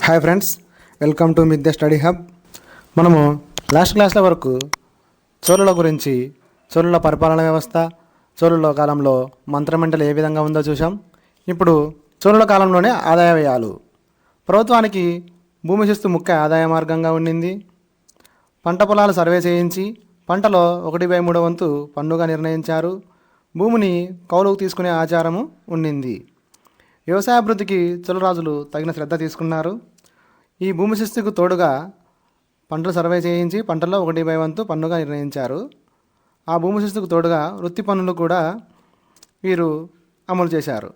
Hi friends, welcome to మిద్దె study hub. మనము last క్లాస్ల వరకు చోళుల గురించి, చోళుల పరిపాలన వ్యవస్థ, చోళుల కాలంలో మంత్రమండలి ఏ విధంగా ఉందో చూసాం. ఇప్పుడు చోళుల కాలంలోనే ఆదాయ వ్యయాలు. ప్రభుత్వానికి భూమి శిస్తు ముఖ్య ఆదాయ మార్గంగా ఉండింది. పంట పొలాలు సర్వే చేయించి పంటలో 1/3 వంతు పన్నుగా నిర్ణయించారు. భూమిని కౌలుకు తీసుకునే ఆచారము ఉండింది. వ్యవసాయాభివృద్ధికి చోళరాజులు తగిన శ్రద్ధ తీసుకున్నారు. ఈ భూమి శిస్తుకు తోడుగా పంటలు సర్వే చేయించి పంటల్లో 1/3 వంతు పన్నుగా నిర్ణయించారు. ఆ భూమి శిస్తుకు తోడుగా వృత్తి పన్నులు కూడా వీరు అమలు చేశారు.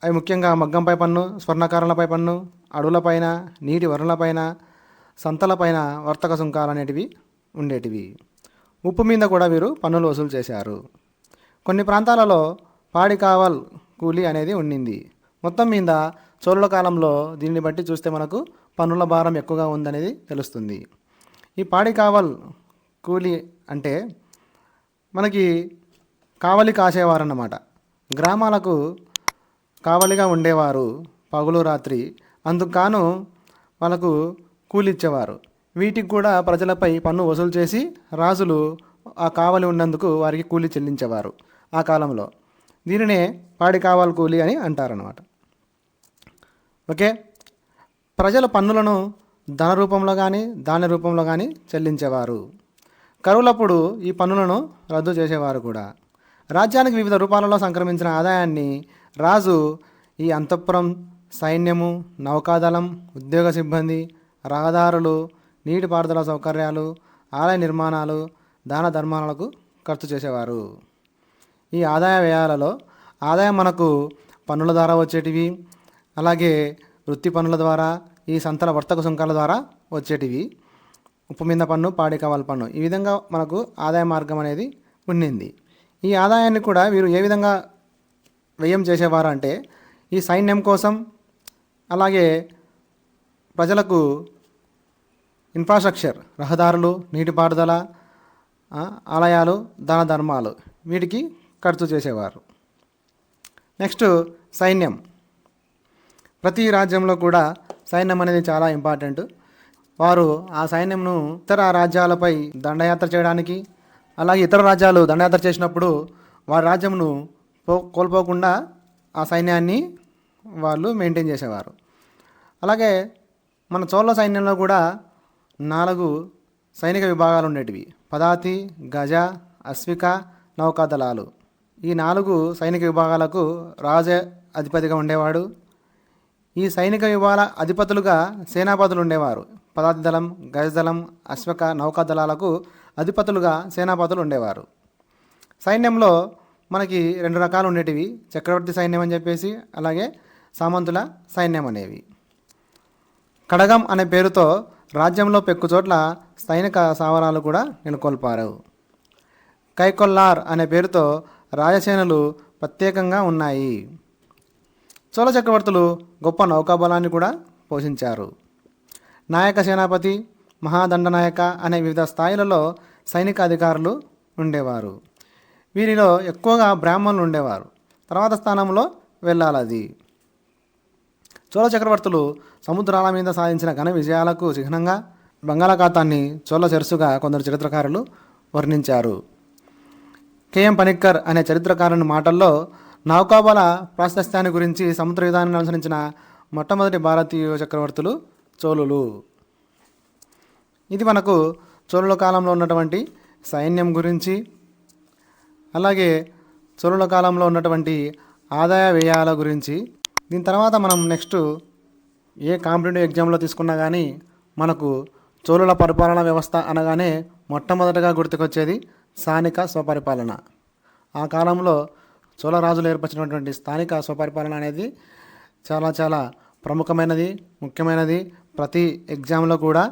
అవి ముఖ్యంగా మగ్గంపై పన్ను, స్వర్ణకారులపై పన్ను, అడవులపైన, నీటి వనరులపైన, సంతలపైన వర్తక సుంకాలు అనేటివి ఉండేటివి. ఉప్పు మీద కూడా వీరు పన్నులు వసూలు చేశారు. కొన్ని ప్రాంతాలలో పాడి కావల్ కూలీ అనేది ఉండింది. మొత్తం మీద చోళుల కాలంలో దీన్ని బట్టి చూస్తే మనకు పన్నుల భారం ఎక్కువగా ఉందనేది తెలుస్తుంది. ఈ పాడి కావల్ కూలీ అంటే మనకి కావలి కాసేవారు అన్నమాట. గ్రామాలకు కావలిగా ఉండేవారు పగులు రాత్రి. అందుకు గాను వాళ్ళకు కూలి ఇచ్చేవారు. వీటికి కూడా ప్రజలపై పన్ను వసూలు చేసి రాజులు ఆ కావలి ఉన్నందుకు వారికి కూలి చెల్లించేవారు ఆ కాలంలో. దీనినే పాడి కావల్ కూలి అని అంటారన్నమాట. ఓకే, ప్రజల పన్నులను ధన రూపంలో కానీ ధాన్య రూపంలో కానీ చెల్లించేవారు. కరువులప్పుడు ఈ పన్నులను రద్దు చేసేవారు కూడా. రాజ్యానికి వివిధ రూపాలలో సంక్రమించిన ఆదాయాన్ని రాజు ఈ అంతఃపురం, సైన్యము, నౌకాదళం, ఉద్యోగ సిబ్బంది, రహదారులు, నీటిపారుదల సౌకర్యాలు, ఆలయ నిర్మాణాలు, దాన ధర్మాలకు ఖర్చు చేసేవారు. ఈ ఆదాయ వ్యయాలలో ఆదాయం మనకు పన్నుల ద్వారా వచ్చేటివి, అలాగే వృత్తి పన్నుల ద్వారా, ఈ సంతల వర్తక సుంకాల ద్వారా వచ్చేటివి. ఉప్పు మీద పన్ను, పాడి కావల్ పన్ను, ఈ విధంగా మనకు ఆదాయ మార్గం అనేది ఉండింది. ఈ ఆదాయాన్ని కూడా వీరు ఏ విధంగా వ్యయం చేసేవారు అంటే ఈ సైన్యం కోసం, అలాగే ప్రజలకు ఇన్ఫ్రాస్ట్రక్చర్, రహదారులు, నీటిపారుదల, ఆలయాలు, దాన ధర్మాలు, వీటికి ఖర్చు చేసేవారు. నెక్స్ట్ సైన్యం. ప్రతి రాజ్యంలో కూడా సైన్యం అనేది చాలా ఇంపార్టెంట్. వారు ఆ సైన్యంను ఇతర రాజ్యాలపై దండయాత్ర చేయడానికి, అలాగే ఇతర రాజ్యాలు దండయాత్ర చేసినప్పుడు వారి రాజ్యంను కోల్పోకుండా ఆ సైన్యాన్ని వాళ్ళు మెయింటైన్ చేసేవారు. అలాగే మన చోళ సైన్యంలో కూడా 4 సైనిక విభాగాలు ఉండేటివి: పదాతి, గజ, అశ్విక, నౌకాదళాలు. ఈ 4 సైనిక విభాగాలకు రాజే అధిపతిగా ఉండేవాడు. ఈ సైనిక విభాగాల అధిపతులుగా సేనాపతులు ఉండేవారు. పదాతి దళం, గజదళం, అశ్వక, నౌకాదళాలకు అధిపతులుగా సేనాపతులు ఉండేవారు. సైన్యంలో మనకి 2 రకాలు ఉండేటివి: చక్రవర్తి సైన్యం అని చెప్పేసి, అలాగే సామంతుల సైన్యం అనేవి. కడగం అనే పేరుతో రాజ్యంలో పెక్కుచోట్ల సైనిక స్థావరాలు కూడా నెలకొల్పారు. కైకొల్లార్ అనే పేరుతో రాజసేనలు ప్రత్యేకంగా ఉన్నాయి. చోళ చక్రవర్తులు గొప్ప నౌకాబలాన్ని కూడా పోషించారు. నాయక, సేనాపతి, మహాదండనాయక అనే వివిధ స్థాయిలలో సైనిక అధికారులు ఉండేవారు. వీరిలో ఎక్కువగా బ్రాహ్మణులు ఉండేవారు. తర్వాత స్థానంలో వెళ్ళాలది. చోళ చక్రవర్తులు సముద్రాల మీద సాధించిన ఘన విజయాలకు చిహ్నంగా బంగాళాఖాతాన్ని చోళ చెరుసుగా కొందరు చరిత్రకారులు వర్ణించారు. కెఎం పనిక్కర్ అనే చరిత్రకారుని మాటల్లో నౌకాబల ప్రాశస్త్యాన్ని గురించి సముద్ర విధానాన్ని అనుసరించిన మొట్టమొదటి భారతీయ చక్రవర్తులు చోళులు. ఇది మనకు చోళుల కాలంలో ఉన్నటువంటి సైన్యం గురించి, అలాగే చోళుల కాలంలో ఉన్నటువంటి ఆదాయ వ్యయాల గురించి. దీని తర్వాత మనం నెక్స్ట్ ఏ కాంపిటేటివ్ ఎగ్జామ్లో తీసుకున్నా కానీ మనకు చోళుల పరిపాలన వ్యవస్థ అనగానే మొట్టమొదటగా గుర్తుకొచ్చేది స్థానిక స్వపరిపాలన. ఆ కాలంలో చోళరాజులు ఏర్పరిచినటువంటి స్థానిక స్వపరిపాలన అనేది చాలా చాలా ప్రముఖమైనది, ముఖ్యమైనది. ప్రతి ఎగ్జామ్లో కూడా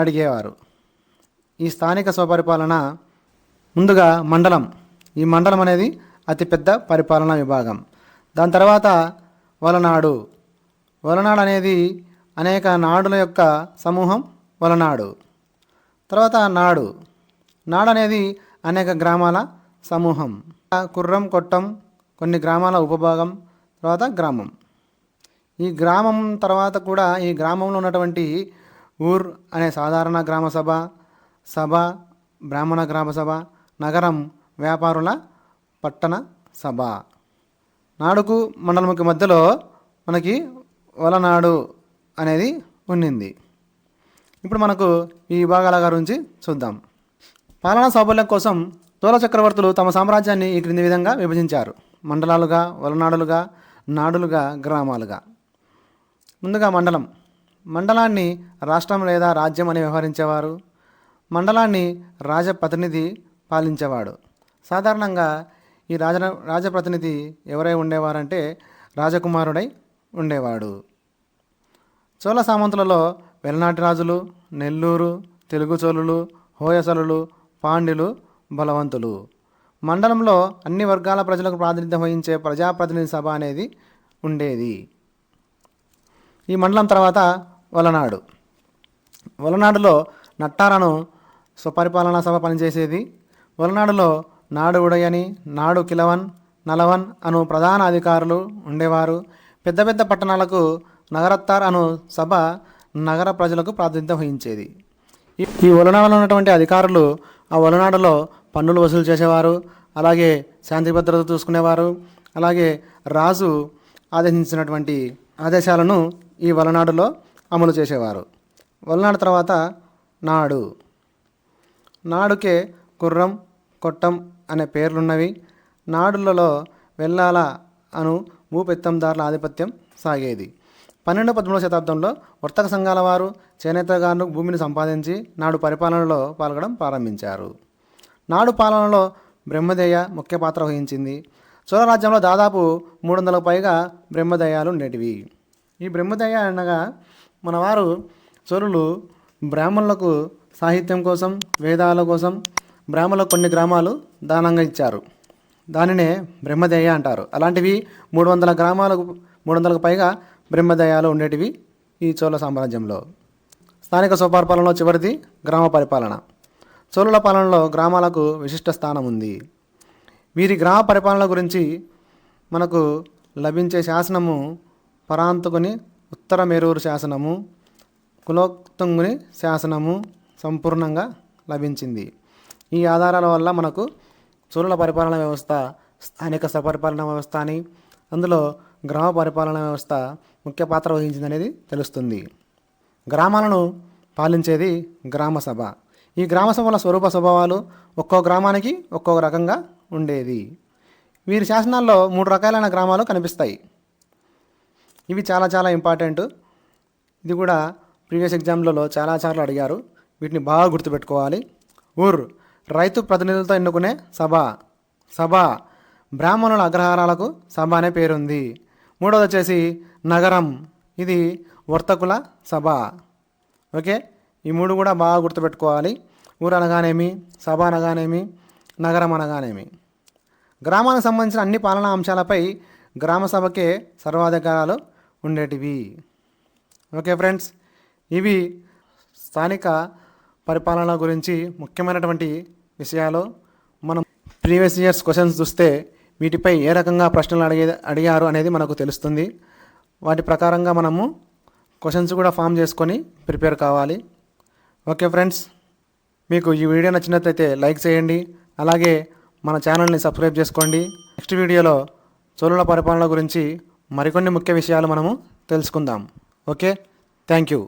అడిగేవారు. ఈ స్థానిక స్వపరిపాలన ముందుగా మండలం. ఈ మండలం అనేది అతిపెద్ద పరిపాలనా విభాగం. దాని తర్వాత వలనాడు. వలనాడు అనేది అనేక నాడుల యొక్క సమూహం వలనాడు. తర్వాత నాడు. నాడు అనేది అనేక గ్రామాల సమూహం. కుర్రం, కొట్టం, కొన్ని గ్రామాల ఉపభాగం, తర్వాత గ్రామం. ఈ గ్రామం తర్వాత కూడా ఈ గ్రామంలో ఉన్నటువంటి ఊర్ అనే సాధారణ గ్రామ సభ, సభ బ్రాహ్మణ గ్రామ సభ, నగరం వ్యాపారుల పట్టణ సభ. నాడుకు మండలంకి మధ్యలో మనకి వలనాడు అనేది ఉండింది. ఇప్పుడు మనకు ఈ విభాగాల గురించి చూద్దాం. పాలనా సౌలభ్యం కోసం చోళ చక్రవర్తులు తమ సామ్రాజ్యాన్ని ఈ క్రింది విధంగా విభజించారు: మండలాలుగా, వలనాడులుగా, నాడులుగా, గ్రామాలుగా. ముందుగా మండలం. మండలాన్ని రాష్ట్రం లేదా రాజ్యం అని వ్యవహరించేవారు. మండలాన్ని రాజప్రతినిధి పాలించేవాడు. సాధారణంగా ఈ రాజప్రతినిధి ఎవరై ఉండేవారంటే రాజకుమారుడై ఉండేవాడు. చోళ సామంతులలో వెలనాటి రాజులు, నెల్లూరు, తెలుగు చోళులు, హోయసలులు, పాండ్యులు బలవంతులు. మండలంలో అన్ని వర్గాల ప్రజలకు ప్రాతినిధ్యం వహించే ప్రజాప్రతినిధి సభ అనేది ఉండేది. ఈ మండలం తర్వాత వలనాడు. వలనాడులో నట్టారను స్వపరిపాలనా సభ పనిచేసేది. వలనాడులో నాడు ఉడయని, నాడు కిలవన్, నలవన్ అను ప్రధాన అధికారులు ఉండేవారు. పెద్ద పెద్ద పట్టణాలకు నగరత్తార్ అను సభ నగర ప్రజలకు ప్రాతినిధ్యం వహించేది. ఈ వలనాడులో ఉన్నటువంటి అధికారులు ఆ వలనాడులో పన్నులు వసూలు చేసేవారు. అలాగే శాంతి భద్రత చూసుకునేవారు. అలాగే రాజు ఆదేశించినటువంటి ఆదేశాలను ఈ వలనాడులో అమలు చేసేవారు. వలనాడు తర్వాత నాడు. నాడుకే కుర్రం, కొట్టం అనే పేర్లున్నవి. నాడులలో వెల్లాల అను భూపెత్తందారుల ఆధిపత్యం సాగేది. 12-13 శతాబ్దంలో వర్తక సంఘాల వారు, చేనేతగారులు భూమిని సంపాదించి నాడు పరిపాలనలో పాల్గొనడం ప్రారంభించారు. నాడు పాలనలో బ్రహ్మదేయ ముఖ్య పాత్ర వహించింది. చోళ రాజ్యంలో దాదాపు 300కు పైగా బ్రహ్మదయాలు ఉండేటివి. ఈ బ్రహ్మదయ అనగా మనవారు చోళులు బ్రాహ్మణులకు సాహిత్యం కోసం, వేదాల కోసం బ్రాహ్మణులకు కొన్ని గ్రామాలు దానంగా ఇచ్చారు. దానినే బ్రహ్మదయ అంటారు. అలాంటివి 300కు పైగా బ్రహ్మదయాలు ఉండేటివి ఈ చోళ సామ్రాజ్యంలో. స్థానిక స్వపరిపాలనలో చివరిది గ్రామ పరిపాలన. చోళుల పాలనలో గ్రామాలకు విశిష్ట స్థానం ఉంది. వీరి గ్రామ పరిపాలన గురించి మనకు లభించే శాసనము పరాంతకుని ఉత్తర మేరూరు శాసనము, కులోత్తుంగుని శాసనము సంపూర్ణంగా లభించింది. ఈ ఆధారాల వల్ల మనకు చోళుల పరిపాలన వ్యవస్థ, స్థానిక స్వపరిపాలన వ్యవస్థ అని, అందులో గ్రామ పరిపాలన వ్యవస్థ ముఖ్య పాత్ర వహించిందనేది తెలుస్తుంది. గ్రామాలను పాలించేది గ్రామ సభ. ఈ గ్రామ సభల స్వరూప స్వభావాలు ఒక్కో గ్రామానికి ఒక్కో రకంగా ఉండేది. వీరి శాసనాల్లో 3 రకాలైన గ్రామాలు కనిపిస్తాయి. ఇవి చాలా చాలా ఇంపార్టెంట్. ఇది కూడా ప్రీవియస్ ఎగ్జామ్లలో చాలాసార్లు అడిగారు. వీటిని బాగా గుర్తుపెట్టుకోవాలి. ఊర్ రైతు ప్రతినిధులతో ఎన్నుకునే సభ. సభ బ్రాహ్మణుల అగ్రహారాలకు సభ అనే పేరుంది. మూడవది వచ్చేసి నగరం. ఇది వర్తకుల సభ. ఓకే, ఈ 3 కూడా బాగా గుర్తుపెట్టుకోవాలి. ఊరు అనగానేమి, సభ అనగానేమి, నగరం అనగానేమి. గ్రామానికి సంబంధించిన అన్ని పాలనా అంశాలపై గ్రామ సభకే సర్వాధికారాలు ఉండేటివి. ఓకే ఫ్రెండ్స్, ఇవి స్థానిక పరిపాలన గురించి ముఖ్యమైనటువంటి విషయాలు. మనం ప్రీవియస్ ఇయర్స్ క్వశ్చన్స్ చూస్తే వీటిపై ఏ రకంగా ప్రశ్నలు అడిగారు అనేది మనకు తెలుస్తుంది. వాటి ప్రకారంగా మనము క్వశ్చన్స్ కూడా ఫామ్ చేసుకొని ప్రిపేర్ కావాలి. ఓకే ఫ్రెండ్స్, మీకు ఈ వీడియో నచ్చినట్లయితే లైక్ చేయండి. అలాగే మన ఛానల్ని సబ్స్క్రైబ్ చేసుకోండి. నెక్స్ట్ వీడియోలో చోళుల పరిపాలన గురించి మరికొన్ని ముఖ్య విషయాలు మనము తెలుసుకుందాం. Okay, thank you.